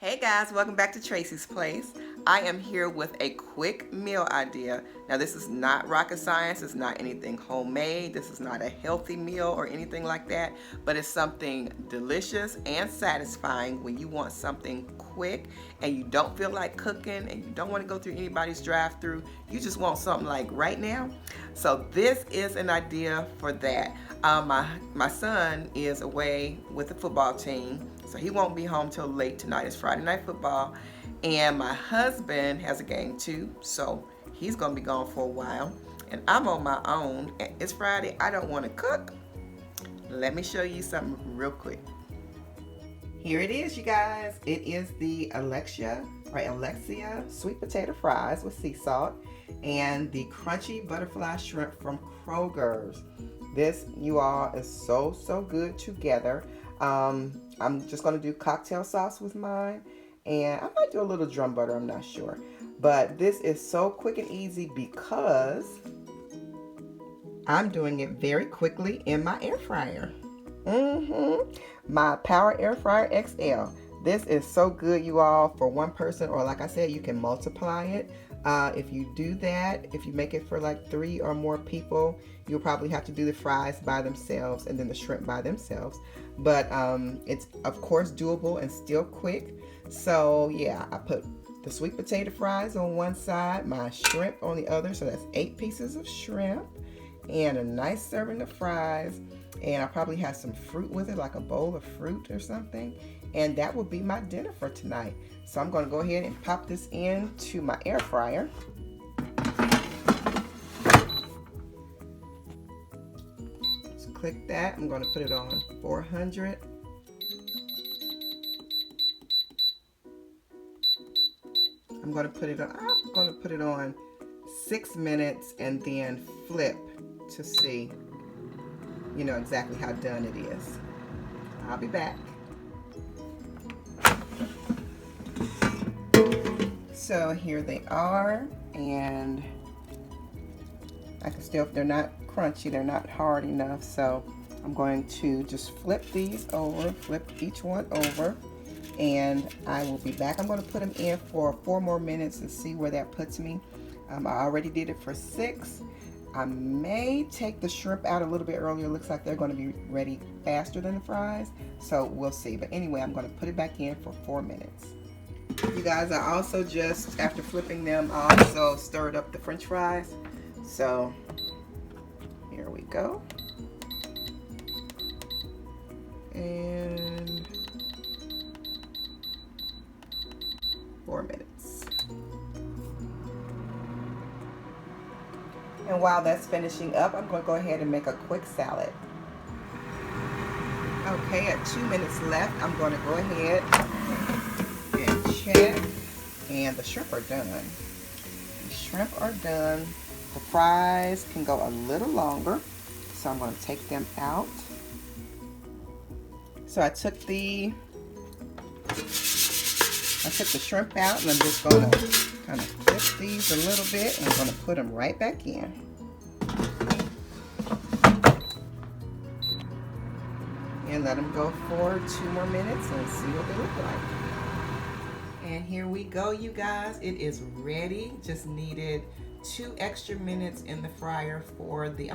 Hey guys, welcome back to Tracie's Place. I am here with a quick meal idea. Now this is not rocket science, it's not anything homemade, this is not a healthy meal or anything like that, but it's something delicious and satisfying when you want something quick and you don't feel like cooking and you don't want to go through anybody's drive-through. You just want something like right now. So this is an idea for that. My son is away with the football team, so he won't be home till late tonight. It's Friday night football, and my husband has a game too, so he's gonna be gone for a while. And I'm on my own. It's Friday. I don't want to cook. Let me show you something real quick. Here it is, you guys. It is the Alexia sweet potato fries with sea salt and the crunchy butterfly shrimp from Kroger's. This, you all, is so good together. I'm just going to do cocktail sauce with mine, and I might do a little drum butter, I'm not sure. But this is so quick and easy because I'm doing it very quickly in my air fryer. My Power Air Fryer XL. This is so good, you all, for one person, or like I said, you can multiply it. If you do that, if you make it for like 3 or more people, you'll probably have to do the fries by themselves and then the shrimp by themselves. But it's of course doable and still quick. So yeah, I put the sweet potato fries on one side, my shrimp on the other. So that's 8 pieces of shrimp and a nice serving of fries. And I probably have some fruit with it, like a bowl of fruit or something. And that will be my dinner for tonight. So I'm going to go ahead and pop this into my air fryer. Just click that. I'm going to put it on 400. I'm going to put it on 6 minutes and then flip to see, you know, exactly how done it is. I'll be back. So here they are, and I can still, they're not crunchy, they're not hard enough, so I'm going to just flip these over, flip each one over, and I will be back. I'm going to put them in for 4 more minutes and see where that puts me. I already did it for 6. I may take the shrimp out a little bit earlier. Looks like they're going to be ready faster than the fries, so we'll see. But anyway, I'm going to put it back in for 4 minutes. You guys, I also just, after flipping them, I also stirred up the french fries. So here we go. And 4 minutes. And while that's finishing up, I'm going to go ahead and make a quick salad. Okay, at 2 minutes left, I'm going to go ahead and check. And the shrimp are done. The shrimp are done. The fries can go a little longer, so I'm going to take them out. So I took the shrimp out, and I'm just going to kind of flip these a little bit, and I'm going to put them right back in. And let them go for 2 more minutes and see what they look like. And here we go, you guys. It is ready. Just needed 2 extra minutes in the fryer for the,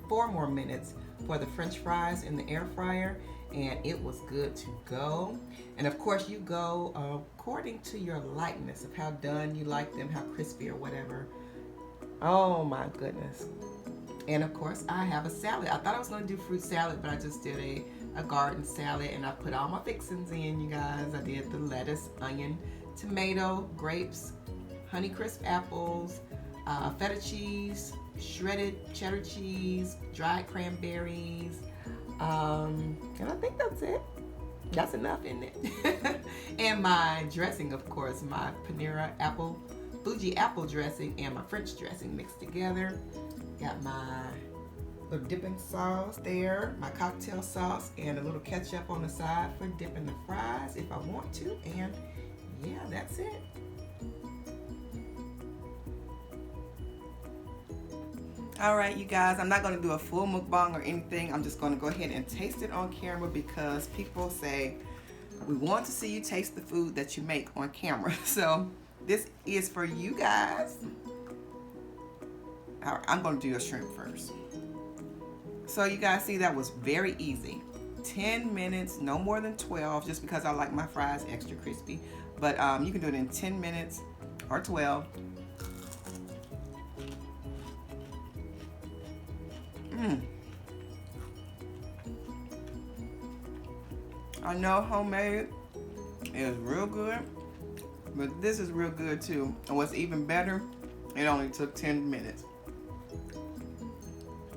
4 more minutes for the french fries in the air fryer. And it was good to go. And of course you go according to your likeness of how done you like them, how crispy or whatever. Oh my goodness. And of course I have a salad. I thought I was going to do fruit salad, but I just did a garden salad, and I put all my fixings in, you guys. I did the lettuce, onion, tomato, grapes, Honeycrisp apples, feta cheese, shredded cheddar cheese, dried cranberries, and I think that's it. That's enough, isn't it? And my dressing, of course, my Panera Fuji apple dressing and my French dressing mixed together. Got my little dipping sauce there, my cocktail sauce, and a little ketchup on the side for dipping the fries if I want to. And yeah, that's it. All right, you guys, I'm not going to do a full mukbang or anything. I'm just going to go ahead and taste it on camera because people say We want to see you taste the food that you make on camera. So this is for you guys. All right, I'm going to do a shrimp first. So you guys see that was very easy. 10 minutes, no more than 12, just because I like my fries extra crispy. But you can do it in 10 minutes or 12. I know homemade is real good, but this is real good too. And what's even better, it only took 10 minutes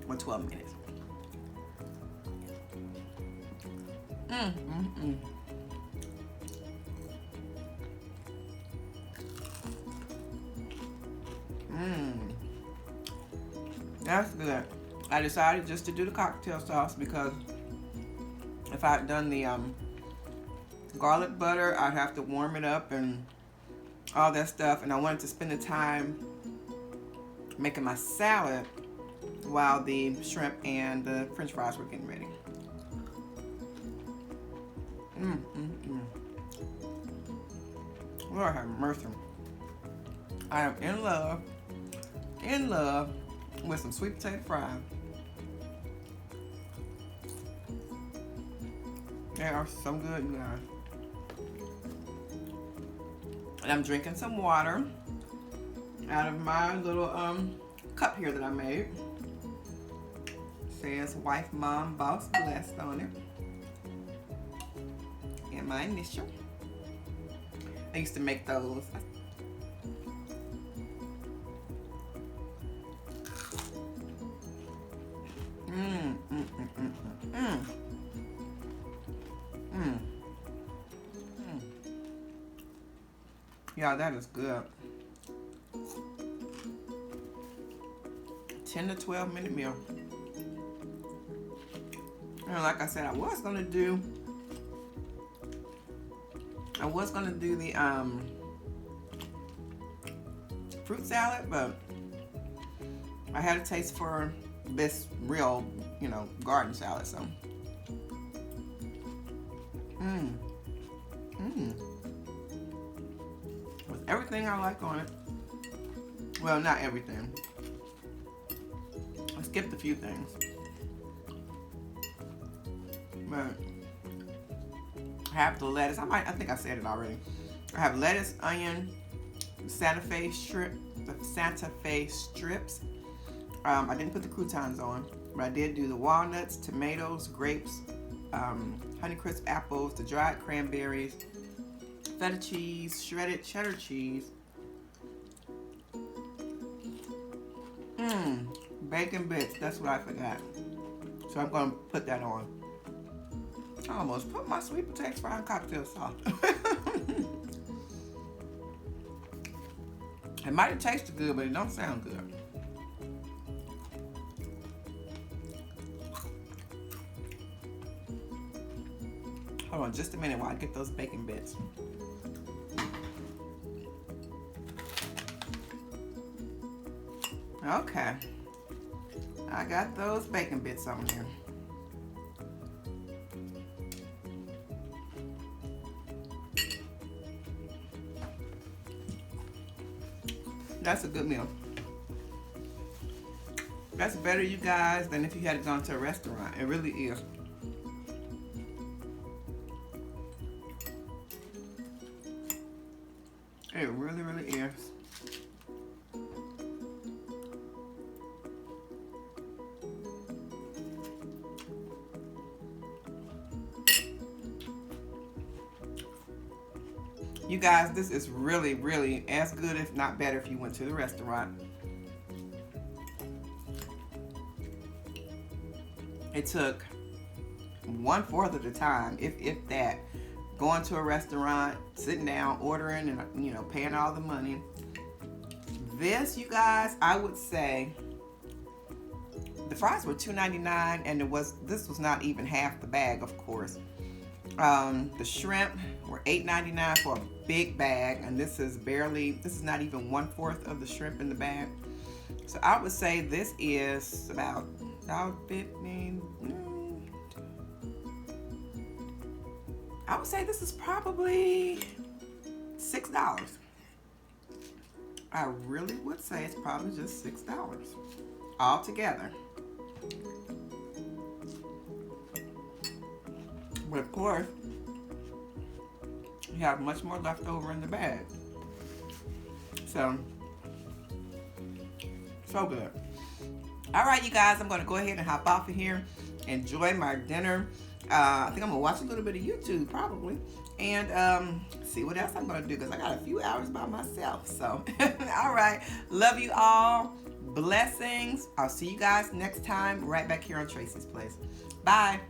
or 12 minutes. That's good. I decided just to do the cocktail sauce because if I had done the garlic butter, I'd have to warm it up and all that stuff, and I wanted to spend the time making my salad while the shrimp and the french fries were getting ready. Lord have mercy. I am in love with some sweet potato fries. They are so good, you guys. And I'm drinking some water out of my little cup here that I made. It says wife, mom, boss, blessed on it. And my initial. I used to make those. Yeah, that is good. 10 to 12 minute meal. And like I said, I was gonna do the fruit salad, but I had a taste for this real, garden salad, so. With everything I like on it. Well, not everything. I skipped a few things. But I have the lettuce. I think I said it already. I have lettuce, onion, Santa Fe strips. I didn't put the croutons on, but I did do the walnuts, tomatoes, grapes, Honeycrisp apples, the dried cranberries, feta cheese, shredded cheddar cheese, bacon bits. That's what I forgot. So I'm going to put that on. I almost put my sweet potato fry in cocktail sauce. It might have tasted good, but it don't sound good. Hold on just a minute while I get those bacon bits. Okay. I got those bacon bits on there. That's a good meal. That's better, you guys, than if you had gone to a restaurant. It really is. It really, really is. You guys, this is really, really as good, if not better, if you went to the restaurant. It took 1/4 of the time, if that, going to a restaurant, sitting down, ordering, and paying all the money. This, you guys, I would say the fries were $2.99, and this was not even half the bag, of course. The shrimp were $8.99 for a big bag, and this is not even 1/4 of the shrimp in the bag. So I would say this is about $15. I would say this is probably $6. I really would say it's probably just $6 all together. But of course, you have much more left over in the bag. So good. All right, you guys, I'm going to go ahead and hop off of here. Enjoy my dinner. I think I'm going to watch a little bit of YouTube probably. And see what else I'm going to do because I got a few hours by myself. So, all right. Love you all. Blessings. I'll see you guys next time right back here on Tracie's Place. Bye.